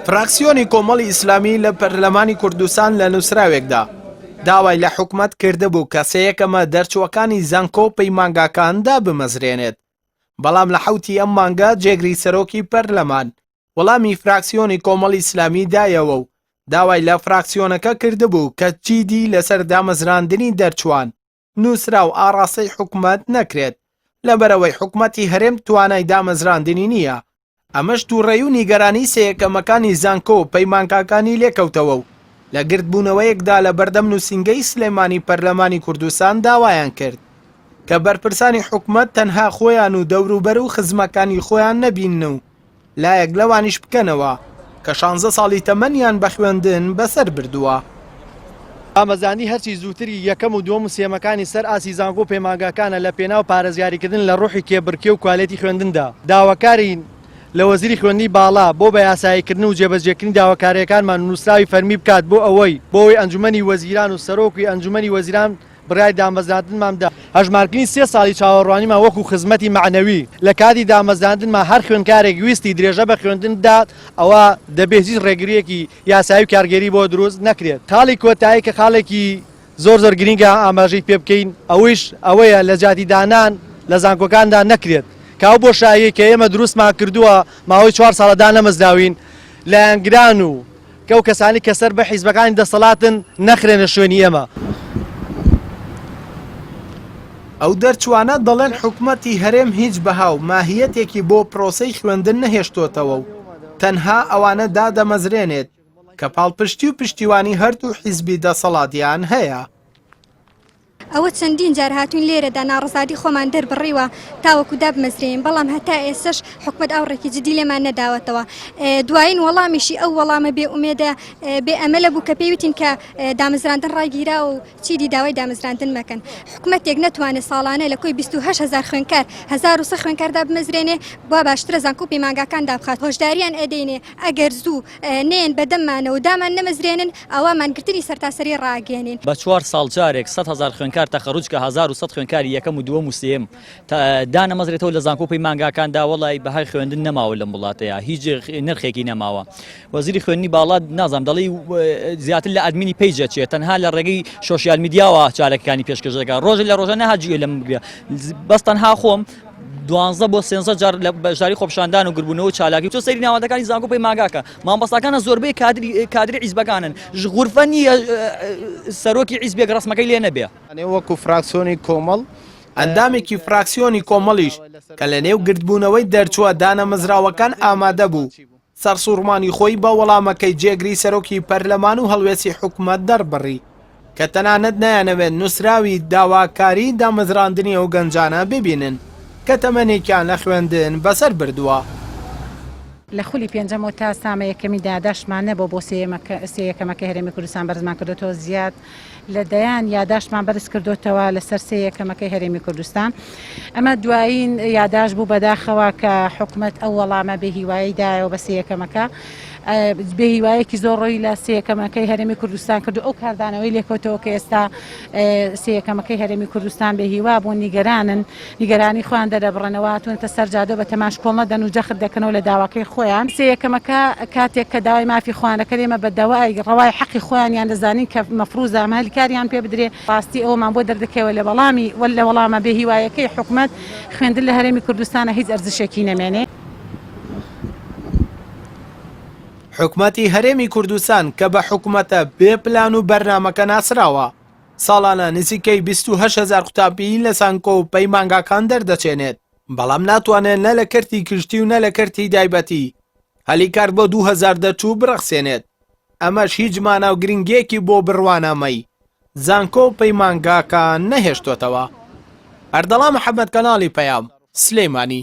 فراکسیۆنی کۆمەڵی ئیسلامی لە پەرلەمانی کوردستان لە نووسراوێکدا داوای لە حکومەت کردبوو کە سەیەکەمە دەرچووەکانی زانکۆ پەیمانگاکاندا بمەزرێنێت. بەڵام لە حوتی ئەم مانگە جێگری سەرۆکی پەرلەمان وەڵامی فراکسیۆنی کۆمەڵی ئیسلامی دایەوە و داوای لە فراکسیۆنەکە کردبوو کە جیدی لەسەر دامەزراندنی دەرچوان نووسرا و ئاڕاستەی حکومەت نەکرێت لەبەرەوەی حکومەتی هەرێم توانای دامەزراندنی نییە. ئەمەش تووڕێی و نیگەرانی سەیەکەمەکانی زانکۆ و پەیمانگاکانی لێکەوتەوە و لە گردبوونەوەیەکدا لە بەردەم نووسینگەی سلێمانی پەرلەمانی کوردستان داوایان کرد کە بەرپرسانی حکومەت تەنها خۆیان و دەوروبەر و خزمەکانی خۆیان نەبین و لایەک لەوانیش بکەنەوە کە 16 ساڵی تەمەنیان بە خوێندن بەسەر بردووە. ئامەزانی هەرچی زووتری یەکەم و دووەم و سێمەکانی سەر ئاسی زانکۆ پەیمانگاکانە لە پێناو پارێزگاریکردن لە ڕوحی کێبڕکێ و کوالێتی خوێندندا. داواکارین لە وەزیری خوێندنی باڵا بۆ بە یاساییکردن و جێبەجێکردنی داواکاریەکانمان نووسراوی فەرمی بکات بۆ ئەوەی ئەنجومەنی وەزیران و سەرۆکی ئەنجومەنی وەزیران بڕای دامەزراندنماندا هەژمارکردنی 3 ساڵی چاوەڕوانیمان وەکو خزمەتی معنەوی لە کاتی دامەزراندنمان هەر خوێندکارێک ویستی درێژە بە خوێندندات ئەوە دەبێت هیچ ڕێگریەکی یاسایی و کارگەری بۆ دروست نەکرێت. تاڵی کۆتایی کە خاڵێکی زۆر گرنگە ئاماژەی پێ بکەین ئەوەیە لە جاتیدانان لە زانکۆکاندا نەکرێت کاو بۆ شایە کە ئێمە دروستمان کردووە ماوەی 4 ساڵەدا نەمەزراوین لایەنگران و کەو کەسانی کە سەر بە حیزبەکانی دەسەڵاتن نەخرێنە شوێنی ئێمە. ئەو دەرچوانە دەڵێن حکومەتی هەرێم هیچ بەها و ماهیەتێکی بۆ پرۆسەی خوێندن نەهێشتوتەوە و تەنها ئەوانە دادەمەزرێنێت کە پاڵپشتی و پشتیوانی هەردوو حیزبی دەسەڵاتیان هەیە. ئەوە چەندین جار هاتوین لێرەدا ناڕزادی خۆمان دەربڕیوە تاوەکو دابمەزرێن بەڵام هەتا ئێسش حکومەت ئاوڕێکی جدی لێمان نەداوەتەوە. دوایین وەڵامیشی ئەو وەڵامە بێ ئومێدە بێ ئەمەلە بوو کە پێویستین کە دامەزراندن ڕاگیرا و چیدی داوای دامەزراندن مەکەن. حکومەتێک نەتوانێت ساڵانە لە کۆی 28,000 خوێنکار 1000 خوێنکاردا بمەزرێنێ بۆ باشترە زانکۆ پەیمانگاکاندا بخات. هۆشداریان ئەدەینێ ئەگەر زوو نێن بەدەممانە و دامان نەمەزرێنن ئەوە مانگرتنی سەرتاسەری ڕاگەێنین. بە 4 ساڵ جارێک 100,000 خوێنکار تەخەڕوج کە 1100 خوێنکاری یەکەم و دووەم و سێم دانەمەزرێتەوە لە زانکۆ پەیمانگاکاندا وەڵی بەهای خوێندن نەماوە لەم وڵاتەیە هیچ نرخێکی نەماوە. وەزیری خوێندنی باڵا نازام دەڵی زیاتر لە ئەدمینی پیجە چێت تەنها لە ڕێگەی سۆشیال میدیاوە چالەکەکانی پێشکەش دەکات ڕۆژ لە ڕۆژە نەهاجوێ لەم بەس تەنها خۆم 12 بۆ 13 جار لە بەشداری خۆپشاندان و گربوونەوە چالاکی تۆ سەیری ناوەندەکانی زانکۆ پەیمانگاکە مامبەستەکانە زۆربەی کادری حیزبەکانن غورفە نیە سەرۆکی حیزبێک ڕسمەکەی لێ نەبێ. وەکو فراکسیۆنی کۆمەڵ ئەندامێکی فراکسیۆنی کۆمەڵیش کە لە نێو گردبوونەوەی دەرچووە دانەمەزراوەکان ئامادە بوو سەرسوڕمانی خۆی بە وەڵامەکەی جێگری سەرۆکی پەرلەمان و هەڵوێسی حکومەت دەربڕی کە تەنانەت نایانەوێت نووسراوی داواکاری دامەزراندنی ئەو گەنجانە ببینن کە تەمەنێکیان لە خوێندن بەسەر بردووە. لە خولی پێنجەمەوە تا سامە یەکەمی داداشمان نەبوو بۆ سەیەکەمەکە هەرێمی کوردستان بەرزمان کردوێتەوە زیاد لە دەیان یاداشمان بەرز کردوێتەوە لەسەر سەیەکەمەکەی هەرێمی کوردستان. ئەمە دوایین یاداش بوو بەداخەوە کە حکومەت ئەو وەڵامە بە هیوایی دایەوە بە سەیەکەمەکە بە هیوایەکی زۆر ڕۆی لە سەیەکەمەکەی هەرێمی کوردستان کردو ئەو کاردانەوەی لێکەوتەوە کە ئێستا سەیەکەمەکەی هەرێمی کوردستان بە هیوا بوون نیگەرانی خۆیان دەرەبڕنەوە هاتوونەتە سەر جادۆ بە تەماشکۆڵ نەدەن و جەخت دەکەنەوە لە داواکەی خۆیان. سەیەکەمەکە کاتێک کە داوای مافی خۆیانەکە ئێمە بە داوای ڕەوای حەقی خۆیان دەزانین کە مەفروزە مالیکاریان پێ بدرێ ڕاستی ئەومان بۆ دەردەکەوە لە وەڵامە بە هیوایەکەی حکومەت خوێندن لە هەرێمی کوردستانە هیچ ئەرزشێکی نەمێنێ. حکومەتی هەرێمی کوردستان کە بە حکومەتە بێ پلان و بەرنامەکە ناسراوە ساڵانە نزیکەی 28,000 قوتابی لە زانکۆ و پەیمانگاکان دەردەچێنێت بەڵام ناتوانێت نە لە کەرتی کشتی و نە لە کەرتی تایبەتی هەلیکار بۆ 2000 دەرچوو بڕەخسێنێت. ئەمەش هیچ ماناو گرنگێکی بۆ بڕوانامەی زانکۆ و پەیمانگاکان نەهێشتوتەوە. ئەردەڵا محەممەد کەناڵی پەیام سلێمانی.